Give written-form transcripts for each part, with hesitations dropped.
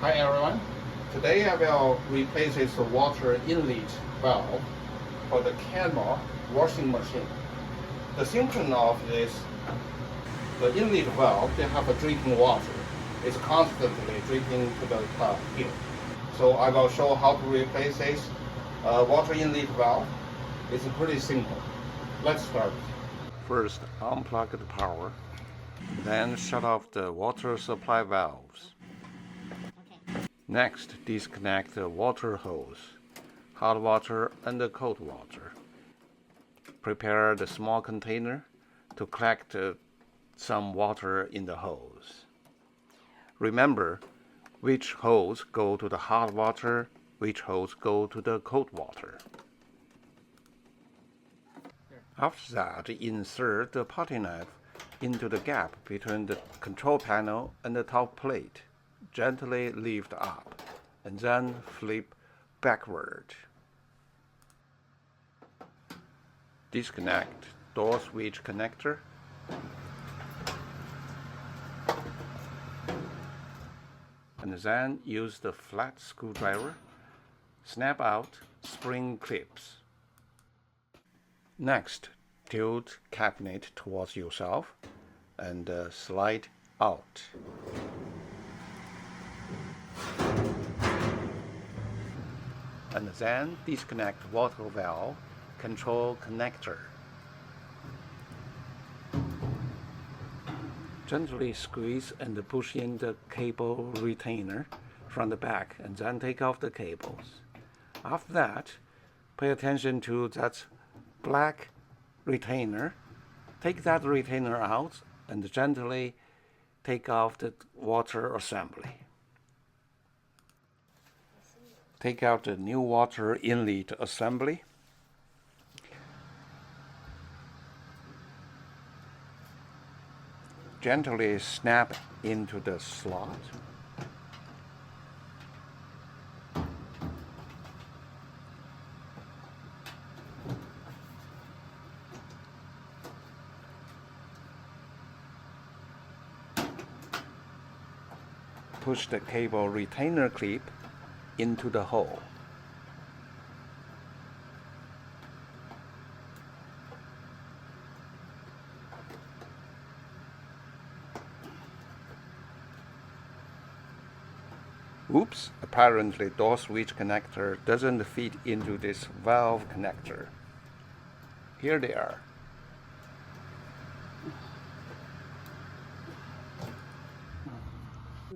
Hi everyone. Today I will replace this water inlet valve for the Kenmore washing machine. The symptom of this, the inlet valve, they have a dripping water. It's constantly dripping to the tub here. So I will show how to replace this water inlet valve. It's pretty simple. Let's start. First, unplug the power, then shut off the water supply valves. Next, disconnect the water hose, hot water and the cold water. Prepare the small container to collect some water in the hose. Remember which hose go to the hot water, which hose go to the cold water. After that, insert the putty knife into the gap between the control panel and the top plate. Gently lift up and then flip backward. Disconnect door switch connector. And then use the flat screwdriver. Snap out spring clips. Next, tilt cabinet towards yourself and slide out. And then disconnect water valve control connector. Gently squeeze and push in the cable retainer from the back and then take off the cables. After that, pay attention to that black retainer. Take that retainer out and gently take off the water assembly. Take out the new water inlet assembly. Gently snap into the slot. Push the cable retainer clip into the hole. Oops, apparently door switch connector doesn't fit into this valve connector. Here they are.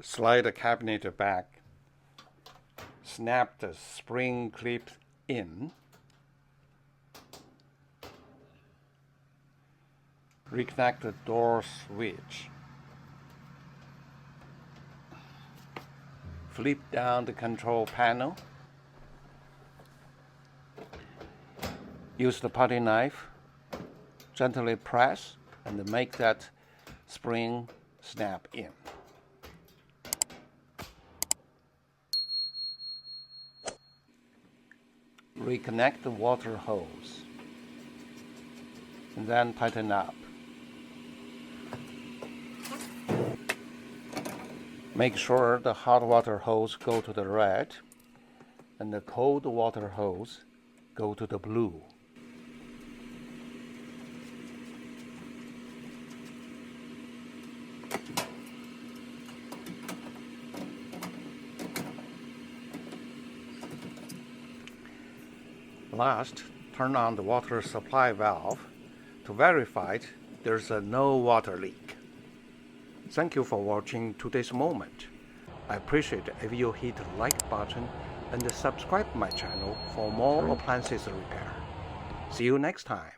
Slide the cabinet back. Snap the spring clip in. Reconnect the door switch. Flip down the control panel. Use the putty knife. Gently press and make that spring snap in. Reconnect the water hose and then tighten up. Make sure the hot water hose go to the red and the cold water hose go to the blue. Last, turn on the water supply valve to verify there's no water leak. Thank you for watching today's moment. I appreciate if you hit the like button and subscribe my channel for more appliances repair. See you next time.